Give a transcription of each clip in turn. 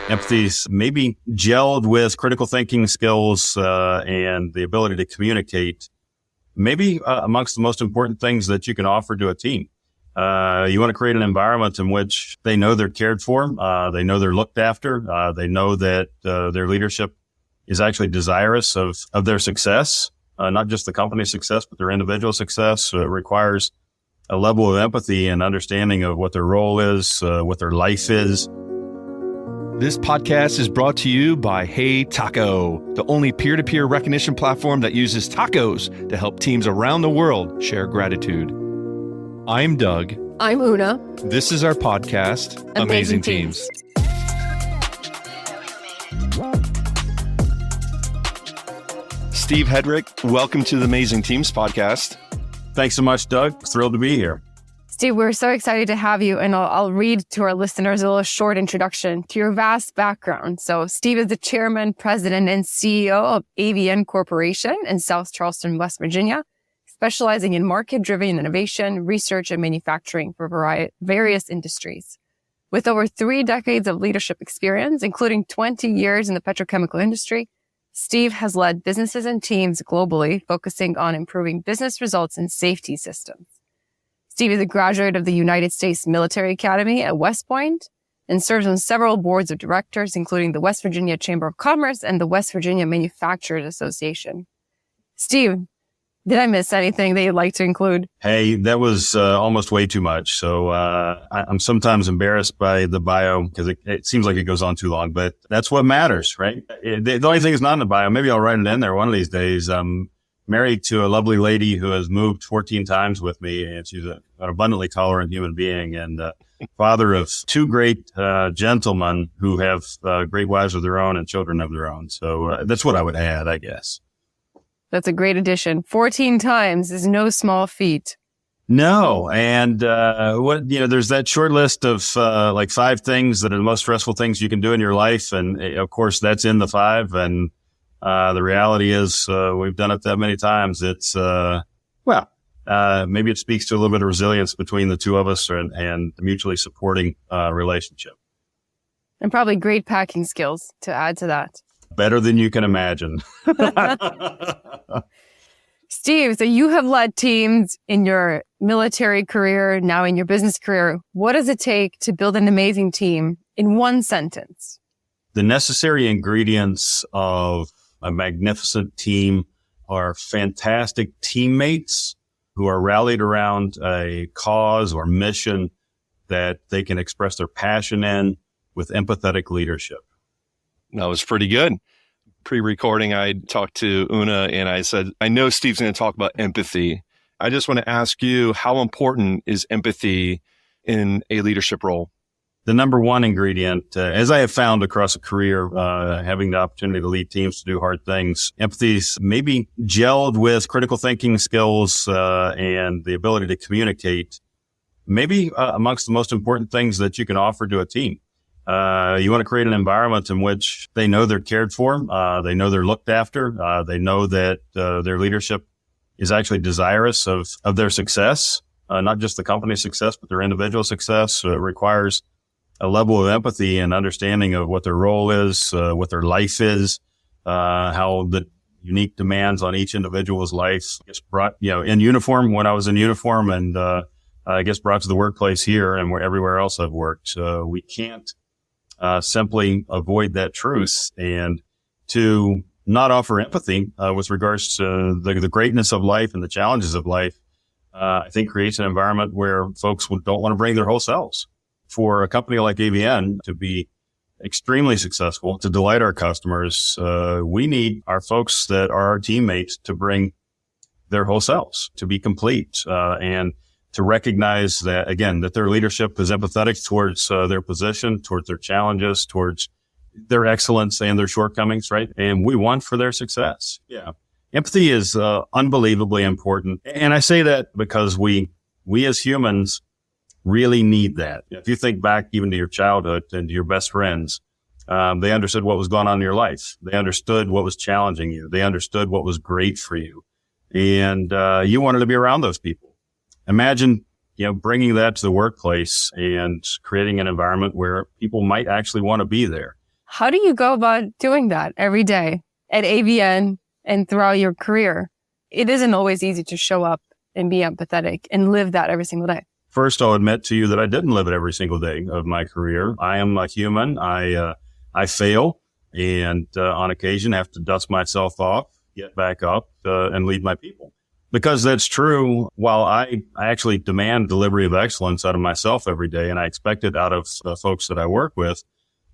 Empathy's maybe gelled with critical thinking skills and the ability to communicate, maybe amongst the most important things that you can offer to a team. You want to create an environment in which they know they're cared for, they know they're looked after, they know that their leadership is actually desirous of their success, not just the company's success, but their individual success. So it requires a level of empathy and understanding of what their role is, what their life is. This podcast is brought to you by Hey Taco, the only peer-to-peer recognition platform that uses tacos to help teams around the world share gratitude. I'm Doug. I'm Una. This is our podcast, Amazing Teams. Steve Hedrick, welcome to the Amazing Teams podcast. Thanks so much, Doug. Thrilled to be here. Steve, we're so excited to have you, and I'll read to our listeners a little short introduction to your vast background. So Steve is the chairman, president, and CEO of AVN Corporation in South Charleston, West Virginia, specializing in market-driven innovation, research, and manufacturing for various industries. With over 3 decades of leadership experience, including 20 years in the petrochemical industry, Steve has led businesses and teams globally, focusing on improving business results and safety systems. Steve is a graduate of the United States Military Academy at West Point and serves on several boards of directors, including the West Virginia Chamber of Commerce and the West Virginia Manufacturers Association. Steve, did I miss anything that you'd like to include? Hey, that was almost way too much. So I'm sometimes embarrassed by the bio because it seems like it goes on too long, but that's what matters, right? The only thing is not in the bio. Maybe I'll write it in there one of these days. I'm married to a lovely lady who has moved 14 times with me, and she's an abundantly tolerant human being, and father of 2 great gentlemen who have great wives of their own and children of their own. So that's what I would add, I guess. That's a great addition. 14 times is no small feat. No. And there's that short list of like 5 things that are the most stressful things you can do in your life. And of course, that's in the 5. And the reality is we've done it that many times. It's, maybe it speaks to a little bit of resilience between the two of us and a mutually supporting relationship. And probably great packing skills to add to that. Better than you can imagine. Steve, so you have led teams in your military career, now in your business career. What does it take to build an amazing team in one sentence? The necessary ingredients of a magnificent team are fantastic teammates who are rallied around a cause or mission that they can express their passion in with empathetic leadership. That was pretty good. Pre-recording, I talked to Una and I said, I know Steve's going to talk about empathy. I just want to ask you, how important is empathy in a leadership role? The number one ingredient, as I have found across a career, having the opportunity to lead teams to do hard things, empathy's maybe gelled with critical thinking skills and the ability to communicate, maybe amongst the most important things that you can offer to a team. You want to create an environment in which they know they're cared for, they know they're looked after, they know that their leadership is actually desirous of their success, not just the company's success, but their individual success. So it requires a level of empathy and understanding of what their role is, what their life is, how the unique demands on each individual's life gets brought, in uniform when I was in uniform, and I guess brought to the workplace here and everywhere else I've worked. We can't simply avoid that truth, and to not offer empathy with regards to the greatness of life and the challenges of life, I think creates an environment where folks don't want to bring their whole selves. For a company like AVN to be extremely successful, to delight our customers, we need our folks that are our teammates to bring their whole selves, to be complete, and to recognize that, again, that their leadership is empathetic towards their position, towards their challenges, towards their excellence and their shortcomings, right? And we want for their success. Yeah. Empathy is unbelievably important. And I say that because we as humans really need that. If you think back even to your childhood and to your best friends, they understood what was going on in your life. They understood what was challenging you. They understood what was great for you. And you wanted to be around those people. Imagine, bringing that to the workplace and creating an environment where people might actually want to be there. How do you go about doing that every day at AVN and throughout your career? It isn't always easy to show up and be empathetic and live that every single day. First, I'll admit to you that I didn't live it every single day of my career. I am a human. I fail and on occasion have to dust myself off, get back up and lead my people. Because that's true, while I actually demand delivery of excellence out of myself every day, and I expect it out of the folks that I work with,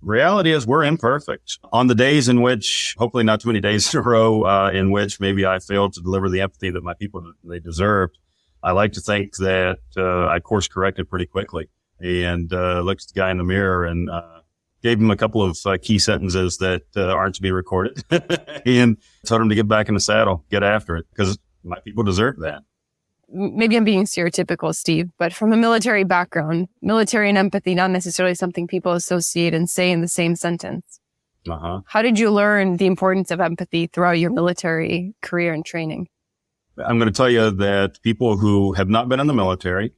reality is we're imperfect. On the days in which, hopefully not too many days in a row, in which maybe I failed to deliver the empathy that my people, they deserved, I like to think that I course corrected pretty quickly and looked at the guy in the mirror and gave him a couple of key sentences that aren't to be recorded and told him to get back in the saddle, get after it, because my people deserve that. Maybe I'm being stereotypical, Steve, but from a military background, military and empathy, not necessarily something people associate and say in the same sentence. How did you learn the importance of empathy throughout your military career and training? I'm going to tell you that people who have not been in the military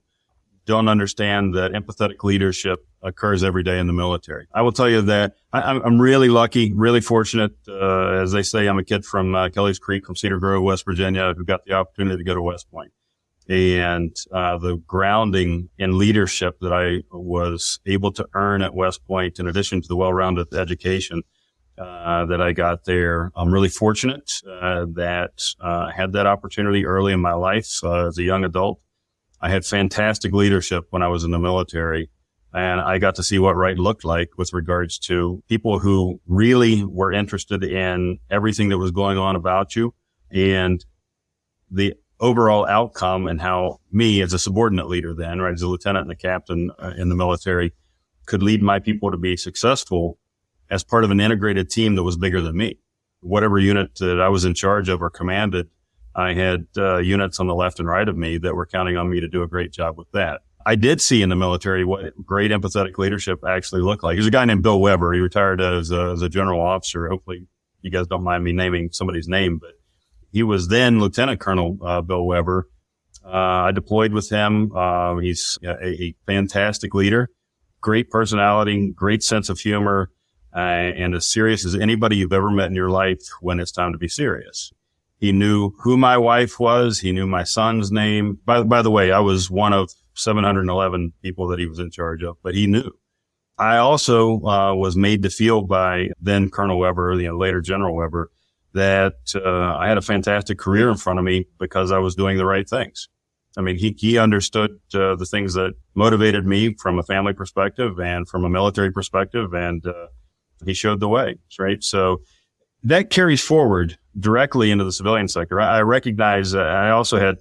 don't understand that empathetic leadership occurs every day in the military. I will tell you that I'm really lucky, really fortunate. As they say, I'm a kid from Kelly's Creek from Cedar Grove, West Virginia, who got the opportunity to go to West Point. And the grounding in leadership that I was able to earn at West Point, in addition to the well-rounded education that I got there, I'm really fortunate that I had that opportunity early in my life as a young adult. I had fantastic leadership when I was in the military, and I got to see what right looked like with regards to people who really were interested in everything that was going on about you and the overall outcome, and how me as a subordinate leader then, right, as a lieutenant and a captain in the military, could lead my people to be successful as part of an integrated team that was bigger than me. Whatever unit that I was in charge of or commanded, I had units on the left and right of me that were counting on me to do a great job with that. I did see in the military what great empathetic leadership actually looked like. There's a guy named Bill Weber. He retired as a general officer. Hopefully you guys don't mind me naming somebody's name, but he was then Lieutenant Colonel Bill Weber. I deployed with him. He's a fantastic leader, great personality, great sense of humor, and as serious as anybody you've ever met in your life when it's time to be serious. He knew who my wife was. He knew my son's name. By the way, I was one of 711 people that he was in charge of, but he knew. I also was made to feel by then Colonel Weber, later General Weber, that I had a fantastic career in front of me because I was doing the right things. I mean, he understood the things that motivated me from a family perspective and from a military perspective, and he showed the way, right? So that carries forward directly into the civilian sector. I recognize I also had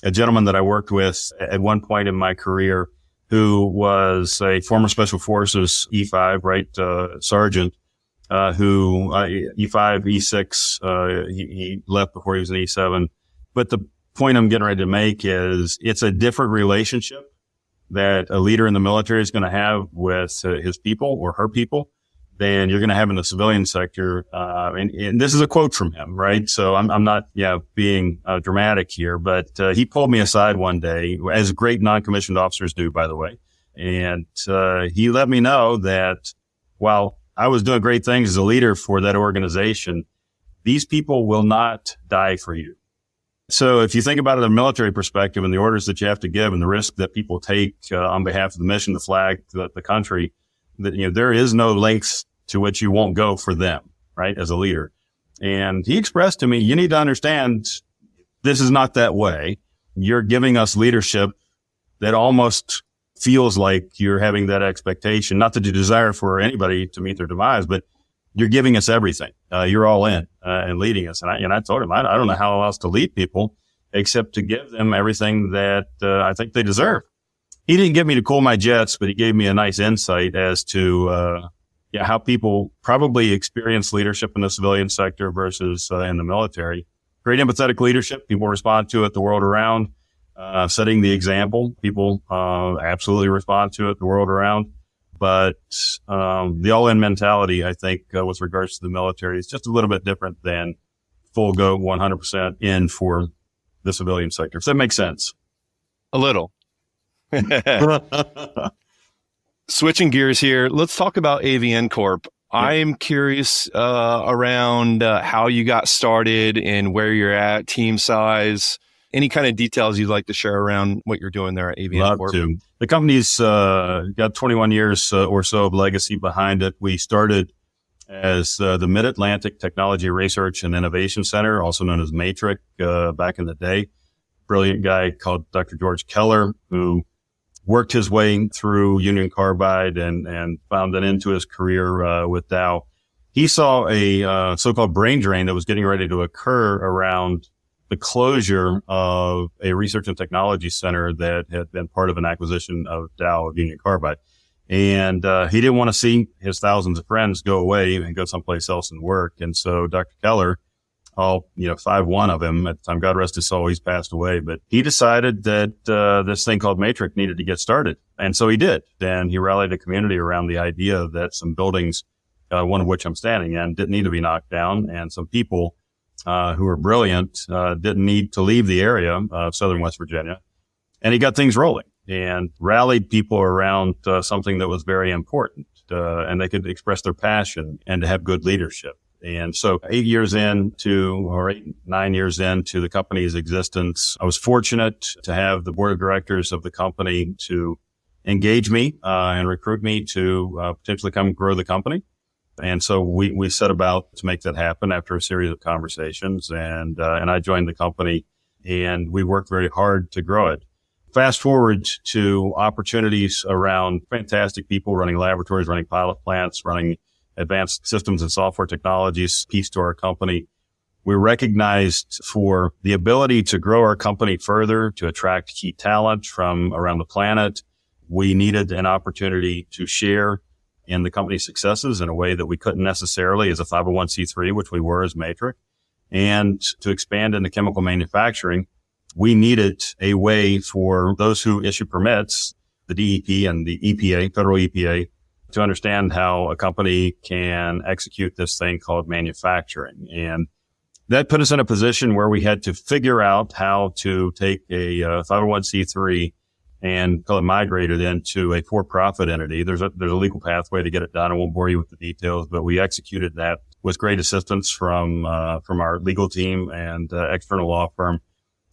a gentleman that I worked with at one point in my career who was a former Special Forces E5, right, sergeant, who E5, E6, he left before he was an E7. But the point I'm getting ready to make is it's a different relationship that a leader in the military is going to have with his people or her people than you're going to have in the civilian sector. And this is a quote from him, right? So I'm not, being dramatic here, but he pulled me aside one day, as great non-commissioned officers do, by the way. And he let me know that while I was doing great things as a leader for that organization, these people will not die for you. So if you think about it in a military perspective and the orders that you have to give and the risk that people take on behalf of the mission, the flag, the country, that, there is no lengths to which you won't go for them, right, as a leader. And he expressed to me, you need to understand this is not that way. You're giving us leadership that almost feels like you're having that expectation, not that you desire for anybody to meet their demise, but you're giving us everything. You're all in and leading us. And I told him, I don't know how else to lead people except to give them everything that I think they deserve. He didn't get me to cool my jets, but he gave me a nice insight as to how people probably experience leadership in the civilian sector versus in the military. Great empathetic leadership. People respond to it the world around. Setting the example. People absolutely respond to it the world around. But the all-in mentality, I think, with regards to the military is just a little bit different than full go 100% in for the civilian sector. If that makes sense. A little. Switching gears here, let's talk about AVN Corp. I'm curious around how you got started and where you're at, team size, any kind of details you'd like to share around what you're doing there at AVN Love Corp. to. The company's got 21 years or so of legacy behind it. We started as the Mid-Atlantic Technology Research and Innovation Center, also known as Matrix, back in the day. Brilliant guy called Dr. George Keller, who worked his way through Union Carbide and found an end to his career with Dow. He saw a so-called brain drain that was getting ready to occur around the closure of a research and technology center that had been part of an acquisition of Dow of Union Carbide. And he didn't want to see his thousands of friends go away and go someplace else and work. And so Dr. Keller, 5'1" of him at the time, God rest his soul, he's passed away, but he decided that this thing called Matrix needed to get started. And so he did. And he rallied a community around the idea that some buildings, one of which I'm standing in, didn't need to be knocked down. And some people who were brilliant didn't need to leave the area of southern West Virginia. And he got things rolling and rallied people around something that was very important, and they could express their passion and to have good leadership. And so 9 years into the company's existence, I was fortunate to have the board of directors of the company to engage me and recruit me to potentially come grow the company. And so we set about to make that happen after a series of conversations, and I joined the company, and we worked very hard to grow it. Fast forward to opportunities around fantastic people running laboratories, running pilot plants, running advanced systems and software technologies piece to our company. We're recognized for the ability to grow our company further, to attract key talent from around the planet. We needed an opportunity to share in the company's successes in a way that we couldn't necessarily as a 501c3, which we were as Matrix. And to expand into chemical manufacturing, we needed a way for those who issue permits, the DEP and the EPA, federal EPA, to understand how a company can execute this thing called manufacturing. And that put us in a position where we had to figure out how to take a 501c3 and call it migrate it into a for-profit entity. There's a legal pathway to get it done. I won't bore you with the details, but we executed that with great assistance from our legal team and external law firm,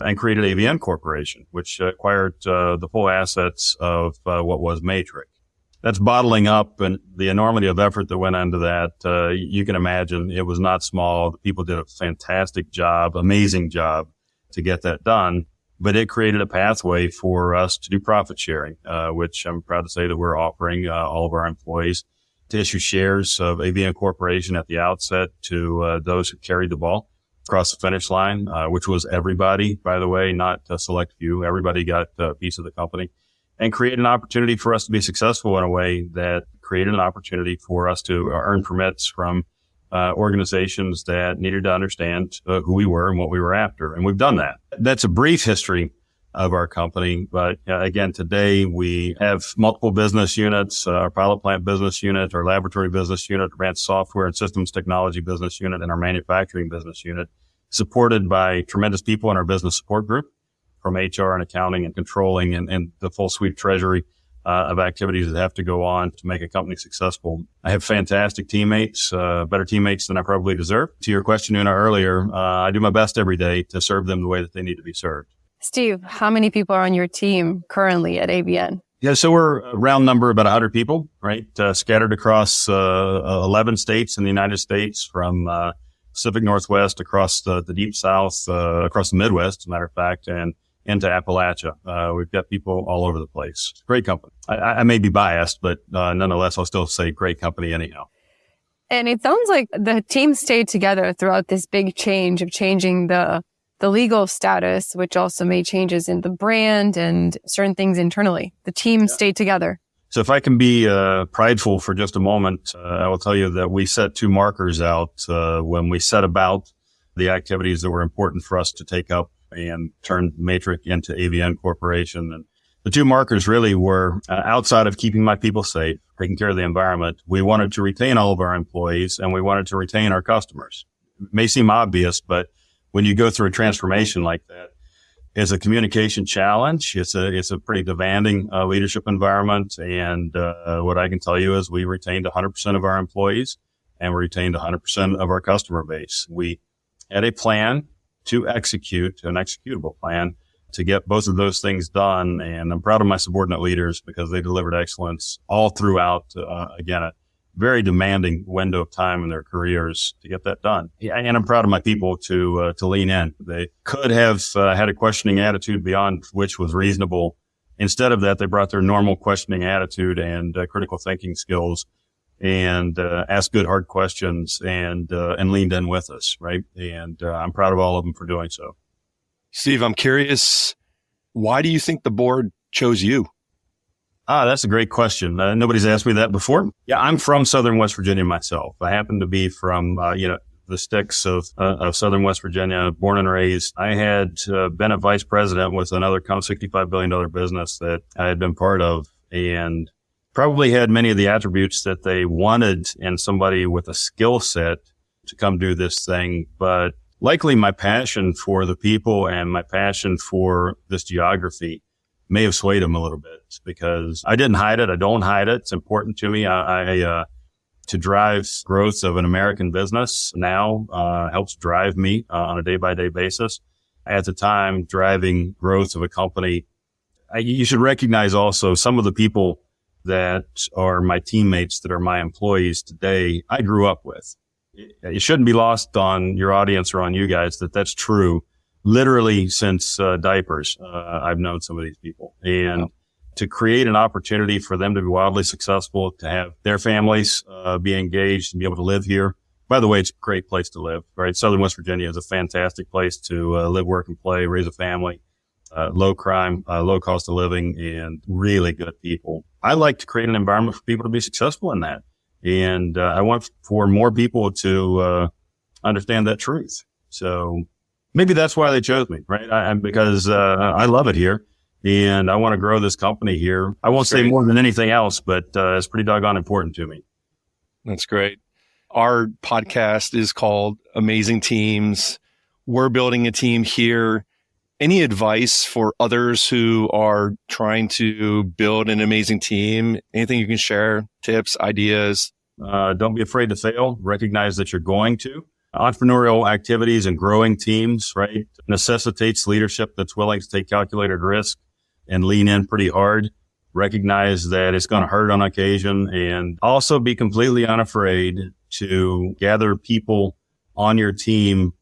and created AVN Corporation, which acquired the full assets of what was Matrix. That's bottling up, and the enormity of effort that went into that, you can imagine it was not small. The people did a fantastic job, amazing job to get that done, but it created a pathway for us to do profit sharing, which I'm proud to say that we're offering all of our employees to issue shares of AVN Corporation at the outset to those who carried the ball across the finish line, which was everybody, by the way, not a select few. Everybody got a piece of the company, and create an opportunity for us to be successful in a way that created an opportunity for us to earn permits from organizations that needed to understand who we were and what we were after. And we've done that. That's a brief history of our company. But again, today we have multiple business units, our pilot plant business unit, our laboratory business unit, advanced software and systems technology business unit, and our manufacturing business unit, supported by tremendous people in our business support group, from HR and accounting and controlling and the full suite treasury of activities that have to go on to make a company successful. I have fantastic teammates, better teammates than I probably deserve. To your question, Una, earlier, I do my best every day to serve them the way that they need to be served. Steve, how many people are on your team currently at AVN? Yeah, so we're a round number, about 100 people, right? Scattered across 11 states in the United States, from Pacific Northwest across the deep South, across the Midwest, as a matter of fact, and into Appalachia. We've got people all over the place. Great company. I may be biased, but nonetheless, I'll still say great company anyhow. And it sounds like the team stayed together throughout this big change of changing the legal status, which also made changes in the brand and certain things internally. The team stayed together. So if I can be prideful for just a moment, I will tell you that we set two markers out when we set about the activities that were important for us to take up and turn Matrix into AVN Corporation. And the two markers really were outside of keeping my people safe, taking care of the environment. We wanted to retain all of our employees, and we wanted to retain our customers. It may seem obvious, but when you go through a transformation like that, it's a communication challenge. It's a pretty demanding leadership environment. And what I can tell you is we retained 100% of our employees. and we retained 100% of our customer base. We had a plan to execute, an executable plan to get both of those things done. And I'm proud of my subordinate leaders because they delivered excellence all throughout, again, a very demanding window of time in their careers to get that done. And I'm proud of my people to lean in. They could have had a questioning attitude beyond which was reasonable. Instead of that, they brought their normal questioning attitude and critical thinking skills and asked good, hard questions and leaned in with us, right? And I'm proud of all of them for doing so. Steve, I'm curious, why do you think the board chose you? That's a great question. Nobody's asked me that before. Yeah, I'm from Southern West Virginia myself. I happen to be from, the sticks of Southern West Virginia, born and raised. I had been a vice president with another $65 billion business that I had been part of and probably had many of the attributes that they wanted in somebody with a skill set to come do this thing. But likely my passion for the people and my passion for this geography may have swayed them a little bit because I didn't hide it. I don't hide it. It's important to me. To drive growth of an American business now helps drive me on a day-by-day basis. At the time, driving growth of a company, you should recognize also some of the people that are my teammates, that are my employees today, I grew up with. It shouldn't be lost on your audience or on you guys that that's true. Literally since diapers, I've known some of these people. And to create an opportunity for them to be wildly successful, to have their families be engaged and be able to live here. By the way, it's a great place to live, right? Southern West Virginia is a fantastic place to live, work, and play, raise a family. Low crime, low cost of living, and really good people. I like to create an environment for people to be successful in that. And I want for more people to understand that truth. So maybe that's why they chose me, right? Because I love it here. And I want to grow this company here. I won't say more than anything else, but it's pretty doggone important to me. That's great. Our podcast is called Amazing Teams. We're building a team here. Any advice for others who are trying to build an amazing team? Anything you can share? Tips, ideas? Don't be afraid to fail. Recognize that you're going to. Entrepreneurial activities and growing teams, right, necessitates leadership that's willing to take calculated risk and lean in pretty hard. Recognize that it's going to hurt on occasion, and also be completely unafraid to gather people on your team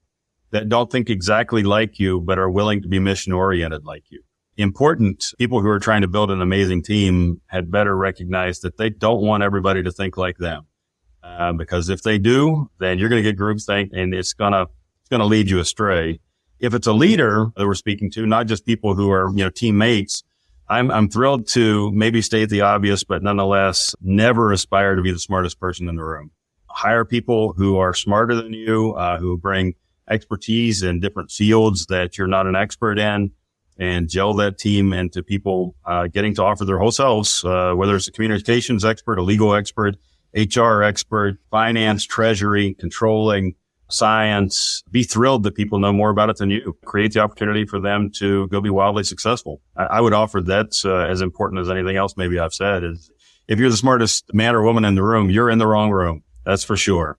that don't think exactly like you, but are willing to be mission oriented like you. Important people who are trying to build an amazing team had better recognize that they don't want everybody to think like them. Because if they do, then you're going to get groupthink and it's going to lead you astray. If it's a leader that we're speaking to, not just people who are, teammates, I'm thrilled to maybe state the obvious, but nonetheless, never aspire to be the smartest person in the room. Hire people who are smarter than you, who bring expertise in different fields that you're not an expert in, and gel that team into people getting to offer their whole selves, whether it's a communications expert, a legal expert, HR expert, finance, treasury, controlling, science. Be thrilled that people know more about it than you. Create the opportunity for them to go be wildly successful. I would offer that's as important as anything else maybe I've said is if you're the smartest man or woman in the room, you're in the wrong room. That's for sure.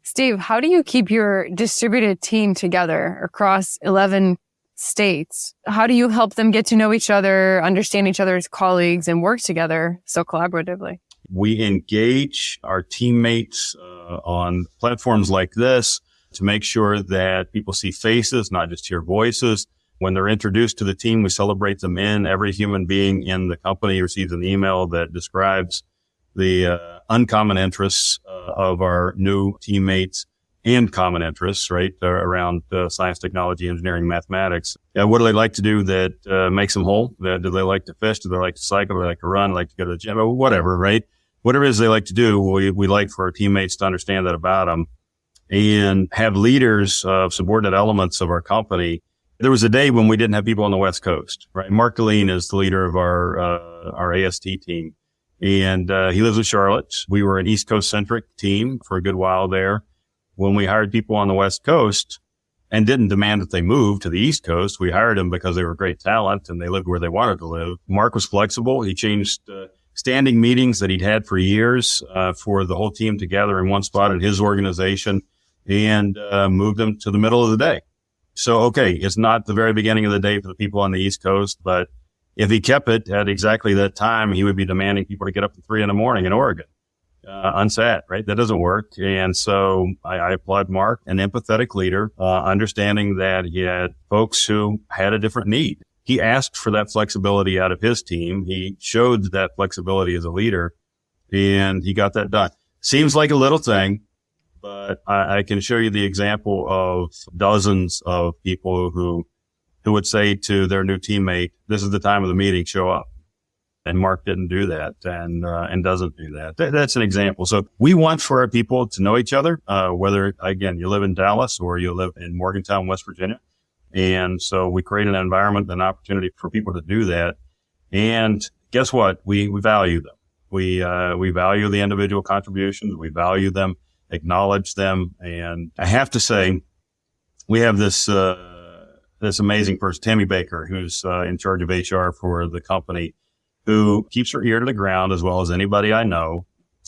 Steve, how do you keep your distributed team together across 11 states? How do you help them get to know each other, understand each other's colleagues, and work together so collaboratively? We engage our teammates on platforms like this to make sure that people see faces, not just hear voices. When they're introduced to the team, we celebrate them in. Every human being in the company receives an email that describes the uncommon interests of our new teammates and common interests, right, around science, technology, engineering, mathematics. What do they like to do that makes them whole? Do they like to fish? Do they like to cycle? Do they like to run? Like to go to the gym? Whatever, right? Whatever it is they like to do, we like for our teammates to understand that about them and have leaders of subordinate elements of our company. There was a day when we didn't have people on the West Coast, right? Mark Galeen is the leader of our AST team, and he lives in Charlotte. We were an East Coast centric team for a good while there. When we hired people on the West Coast and didn't demand that they move to the East Coast, we hired them because they were great talent and they lived where they wanted to live. Mark was flexible. He changed standing meetings that he'd had for years for the whole team together in one spot at his organization and moved them to the middle of the day. So, okay, it's not the very beginning of the day for the people on the East Coast, but if he kept it at exactly that time, he would be demanding people to get up at 3 a.m. in Oregon, unsat, right? That doesn't work. And so I applaud Mark, an empathetic leader, understanding that he had folks who had a different need. He asked for that flexibility out of his team. He showed that flexibility as a leader, and he got that done. Seems like a little thing, but I can show you the example of dozens of people who would say to their new teammate, "This is the time of the meeting, show up." And Mark didn't do that and doesn't do that. That's an example. So we want for our people to know each other, whether, again, you live in Dallas or you live in Morgantown, West Virginia. And so we create an environment, an opportunity for people to do that. And guess what? We value them. We value the individual contributions. We value them, acknowledge them. And I have to say, we have this amazing person, Tammy Baker, who's in charge of HR for the company, who keeps her ear to the ground as well as anybody I know.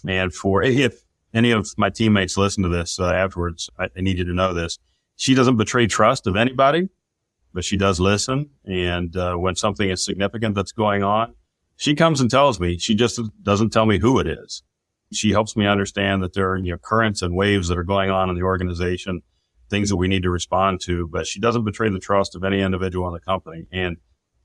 And if any of my teammates listen to this afterwards, I need you to know this. She doesn't betray trust of anybody, but she does listen. And when something is significant that's going on, she comes and tells me. She just doesn't tell me who it is. She helps me understand that there are currents and waves that are going on in the organization, things that we need to respond to. But she doesn't betray the trust of any individual in the company. And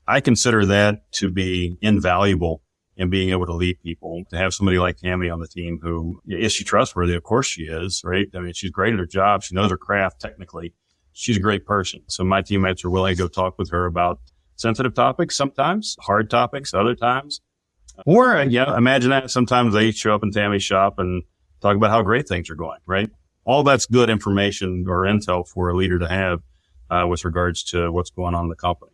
I consider that to be invaluable in being able to lead people. To have somebody like Tammy on the team who, is she trustworthy? Of course she is, right? I mean, she's great at her job. She knows her craft technically. She's a great person. So my teammates are willing to go talk with her about sensitive topics sometimes, hard topics other times. Or, imagine that sometimes they show up in Tammy's shop and talk about how great things are going, right? All that's good information or intel for a leader to have with regards to what's going on in the company.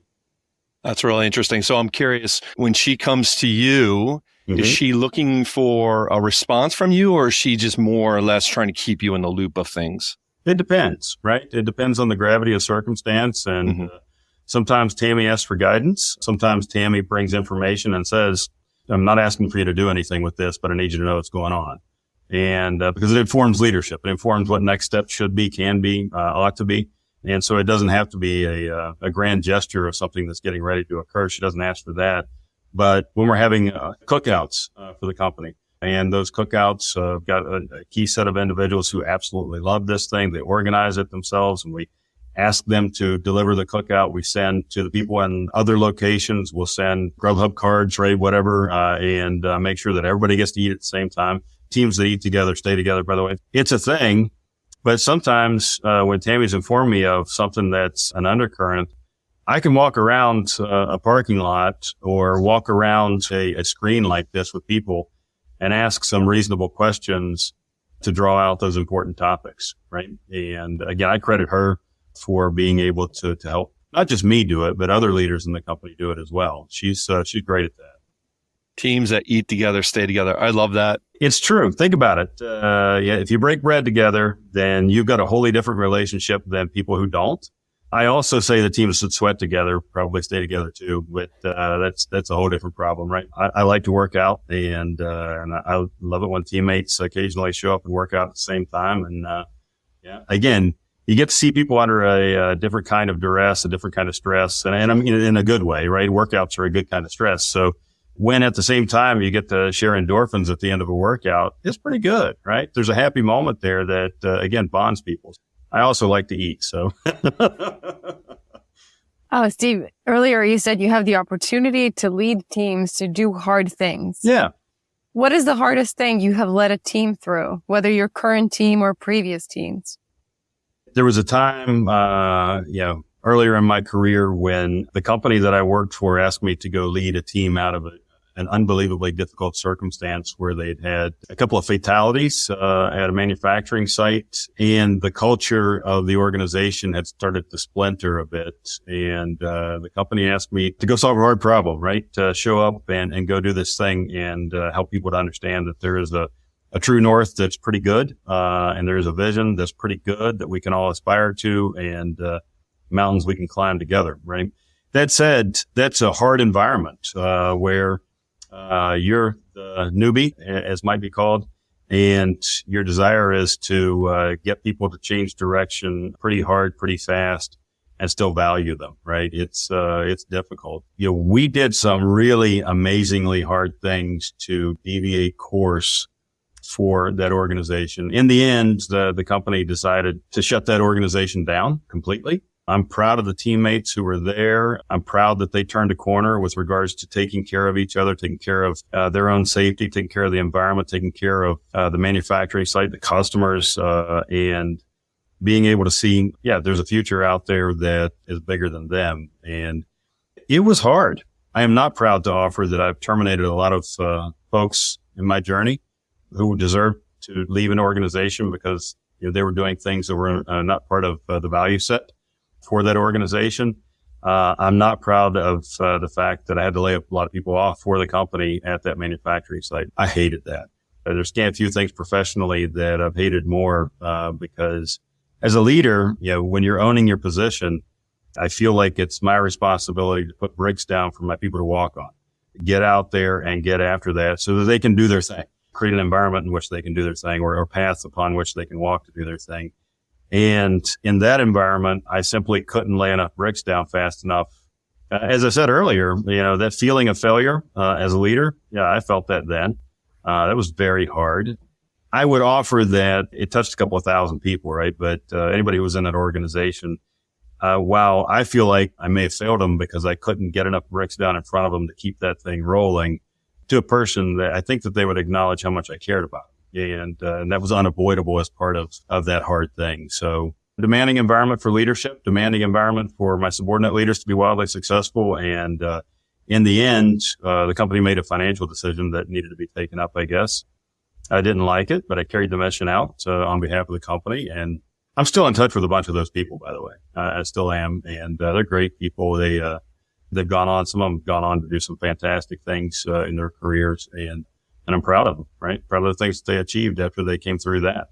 That's really interesting. So I'm curious, when she comes to you, is she looking for a response from you, or is she just more or less trying to keep you in the loop of things? It depends, right? It depends on the gravity of circumstance. And sometimes Tammy asks for guidance. Sometimes Tammy brings information and says, "I'm not asking for you to do anything with this, but I need you to know what's going on." And because it informs leadership, it informs what next steps should be, can be, ought to be. And so it doesn't have to be a grand gesture of something that's getting ready to occur. She doesn't ask for that. But when we're having cookouts for the company, and those cookouts got a key set of individuals who absolutely love this thing. They organize it themselves, and we ask them to deliver the cookout. We send to the people in other locations. We'll send Grubhub cards, right, whatever, and make sure that everybody gets to eat at the same time. Teams that eat together stay together, by the way. It's a thing. But sometimes when Tammy's informed me of something that's an undercurrent, I can walk around a parking lot or walk around a screen like this with people and ask some reasonable questions to draw out those important topics, right? And again, I credit her for being able to help not just me do it, but other leaders in the company do it as well. She's great at that. Teams that eat together, stay together. I love that. It's true. Think about it. If you break bread together, then you've got a wholly different relationship than people who don't. I also say the teams that sweat together probably stay together too, but that's a whole different problem, right? I like to work out, and I love it when teammates occasionally show up and work out at the same time. And again, you get to see people under a different kind of duress, a different kind of stress, and I mean in a good way, right? Workouts are a good kind of stress. So when at the same time you get to share endorphins at the end of a workout, it's pretty good, right? There's a happy moment there that, again, bonds people. I also like to eat, so. Oh, Steve, earlier you said you have the opportunity to lead teams to do hard things. Yeah. What is the hardest thing you have led a team through, whether your current team or previous teams? There was a time, earlier in my career when the company that I worked for asked me to go lead a team out of an unbelievably difficult circumstance where they'd had a couple of fatalities at a manufacturing site, and the culture of the organization had started to splinter a bit. And the company asked me to go solve a hard problem, right? To show up and go do this thing and help people to understand that there is a true north that's pretty good, and there is a vision that's pretty good that we can all aspire to, and mountains we can climb together, right? That said, that's a hard environment where You're the newbie, as might be called, and your desire is to get people to change direction pretty hard, pretty fast, and still value them, right? It's difficult. We did some really amazingly hard things to deviate course for that organization. In the end, the company decided to shut that organization down completely. I'm proud of the teammates who were there. I'm proud that they turned a corner with regards to taking care of each other, taking care of their own safety, taking care of the environment, taking care of the manufacturing site, the customers, and being able to see, there's a future out there that is bigger than them. And it was hard. I am not proud to offer that I've terminated a lot of folks in my journey who deserved to leave an organization because they were doing things that were not part of the value set for that organization. I'm not proud of the fact that I had to lay a lot of people off for the company at that manufacturing site. I hated that. There's a few things professionally that I've hated more because as a leader, when you're owning your position, I feel like it's my responsibility to put bricks down for my people to walk on. Get out there and get after that so that they can do their thing. Create an environment in which they can do their thing or paths upon which they can walk to do their thing. And in that environment, I simply couldn't lay enough bricks down fast enough. As I said earlier, that feeling of failure as a leader, I felt that then. That was very hard. I would offer that it touched a couple of thousand people, right? But anybody who was in that organization, while I feel like I may have failed them because I couldn't get enough bricks down in front of them to keep that thing rolling, to a person that I think that they would acknowledge how much I cared about them. And that was unavoidable as part of that hard thing. So demanding environment for leadership, demanding environment for my subordinate leaders to be wildly successful. And in the end, the company made a financial decision that needed to be taken up, I guess. I didn't like it, but I carried the mission out on behalf of the company. And I'm still in touch with a bunch of those people, by the way. I still am. And they're great people. They've gone on, some of them have gone on to do some fantastic things in their careers. And I'm proud of them, right? Proud of the things that they achieved after they came through that.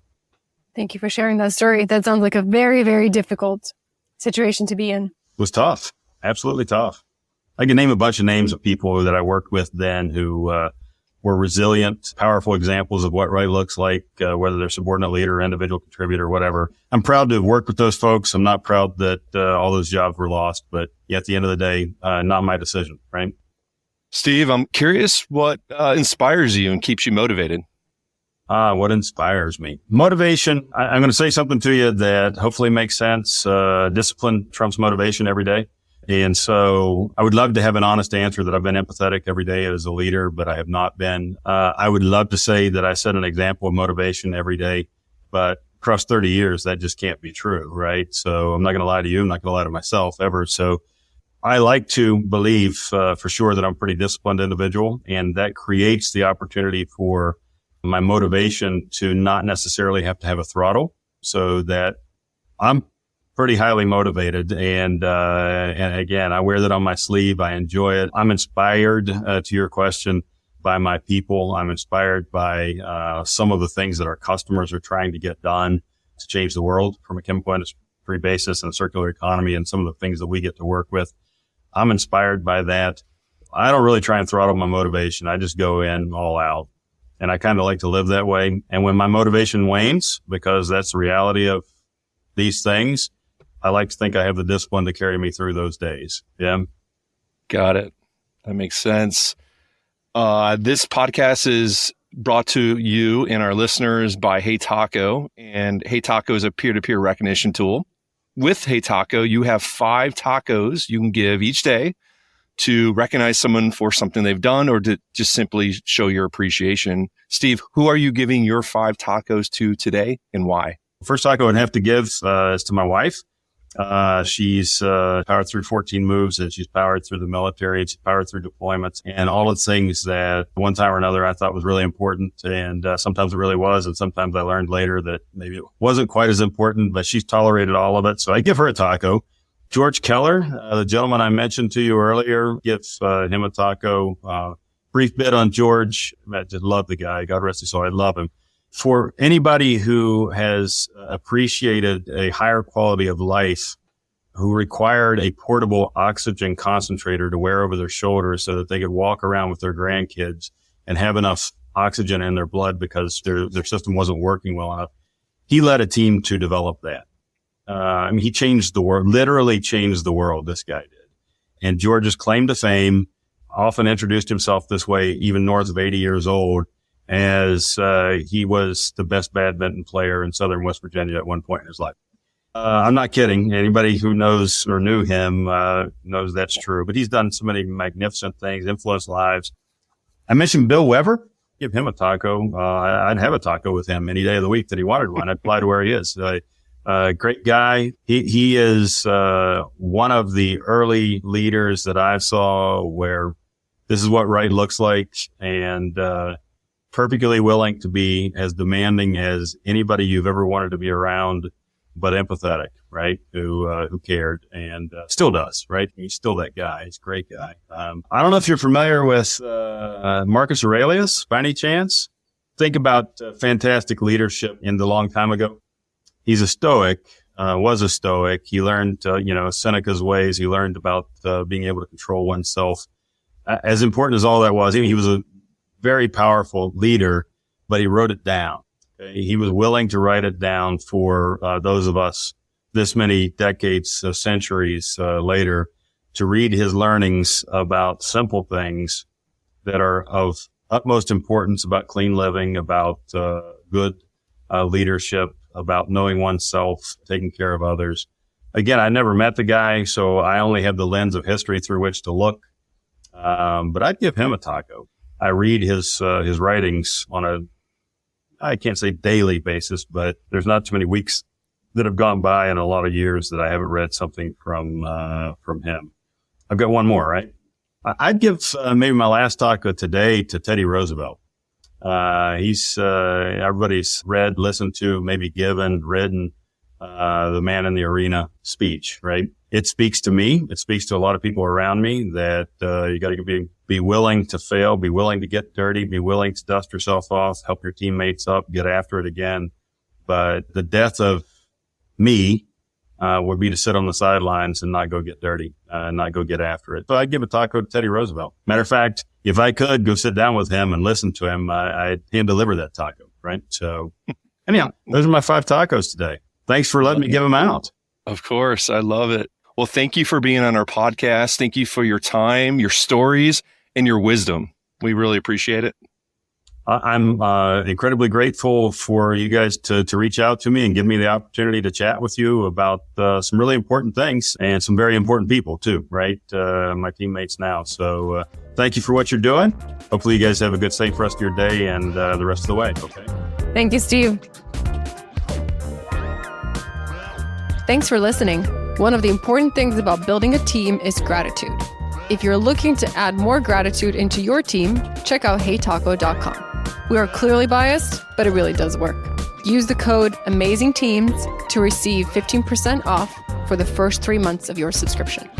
Thank you for sharing that story. That sounds like a very, very difficult situation to be in. It was tough. Absolutely tough. I can name a bunch of names of people that I worked with then who were resilient, powerful examples of what right looks like, whether they're subordinate leader, individual contributor, whatever. I'm proud to have worked with those folks. I'm not proud that all those jobs were lost, but at the end of the day, not my decision, right? Steve, I'm curious what inspires you and keeps you motivated. What inspires me? Motivation. I'm going to say something to you that hopefully makes sense. Discipline trumps motivation every day. And so I would love to have an honest answer that I've been empathetic every day as a leader, but I have not been. I would love to say that I set an example of motivation every day, but across 30 years, that just can't be true, right? So I'm not going to lie to you. I'm not going to lie to myself ever. So I like to believe for sure that I'm a pretty disciplined individual, and that creates the opportunity for my motivation to not necessarily have to have a throttle, so that I'm pretty highly motivated. And again, I wear that on my sleeve. I enjoy it. I'm inspired, to your question, by my people. I'm inspired by some of the things that our customers are trying to get done to change the world from a chemical industry basis and a circular economy, and some of the things that we get to work with. I'm inspired by that. I don't really try and throttle my motivation. I just go in all out. And I kind of like to live that way. And when my motivation wanes, because that's the reality of these things, I like to think I have the discipline to carry me through those days. Yeah. Got it. That makes sense. This podcast is brought to you and our listeners by Hey Taco. And Hey Taco is a peer-to-peer recognition tool. With Hey Taco, you have 5 tacos you can give each day to recognize someone for something they've done or to just simply show your appreciation. Steve, who are you giving your 5 tacos to today and why? First taco I'd have to give is to my wife. She's powered through 14 moves, and she's powered through the military, and she's powered through deployments and all the things that one time or another I thought was really important. And sometimes it really was. And sometimes I learned later that maybe it wasn't quite as important, but she's tolerated all of it. So I give her a taco. George Keller, the gentleman I mentioned to you earlier, gives him a taco. Brief bit on George. I just love the guy. God rest his soul. I love him. For anybody who has appreciated a higher quality of life who required a portable oxygen concentrator to wear over their shoulders so that they could walk around with their grandkids and have enough oxygen in their blood because their system wasn't working well enough. He led a team to develop that. He changed the world, literally changed the world, this guy did. And George's claim to fame, often introduced himself this way, even north of 80 years old, as he was the best badminton player in Southern West Virginia at one point in his life. I'm not kidding. Anybody who knows or knew him knows that's true. But he's done so many magnificent things, influenced lives. I mentioned Bill Weber. Give him a taco. I'd have a taco with him any day of the week that he wanted one. I'd fly to where he is. Great guy. He is one of the early leaders that I saw where this is what right looks like, and perfectly willing to be as demanding as anybody you've ever wanted to be around, but empathetic, right? Who cared and still does, right? He's still that guy. He's a great guy. I don't know if you're familiar with Marcus Aurelius by any chance. Think about fantastic leadership in the long time ago. He's a Stoic, was a Stoic. He learned, Seneca's ways. He learned about being able to control oneself. As important as all that was, he was a very powerful leader, but he wrote it down. Okay? He was willing to write it down for those of us this many decades, centuries later, to read his learnings about simple things that are of utmost importance about clean living, about good leadership, about knowing oneself, taking care of others. Again, I never met the guy, so I only have the lens of history through which to look. But I'd give him a taco. I read his writings on I can't say daily basis, but there's not too many weeks that have gone by in a lot of years that I haven't read something from him. I've got one more, right? I'd give maybe my last taco today to Teddy Roosevelt. He's everybody's read, listened to, maybe given, written the Man in the Arena speech, right? It speaks to me. It speaks to a lot of people around me that you got to be willing to fail, be willing to get dirty, be willing to dust yourself off, help your teammates up, get after it again. But the death of me would be to sit on the sidelines and not go get dirty, not go get after it. So I'd give a taco to Teddy Roosevelt. Matter of fact, if I could go sit down with him and listen to him, I'd hand deliver that taco, right? So anyhow, those are my 5 tacos today. Thanks for letting me give them out. Of course. I love it. Well, thank you for being on our podcast. Thank you for your time, your stories, and your wisdom. We really appreciate it. I'm incredibly grateful for you guys to reach out to me and give me the opportunity to chat with you about some really important things and some very important people too, right? My teammates now. So thank you for what you're doing. Hopefully you guys have a good, safe rest of your day and the rest of the way. Okay. Thank you, Steve. Thanks for listening. One of the important things about building a team is gratitude. If you're looking to add more gratitude into your team, check out heytaco.com. We are clearly biased, but it really does work. Use the code AMAZINGTEAMS to receive 15% off for the first 3 months of your subscription.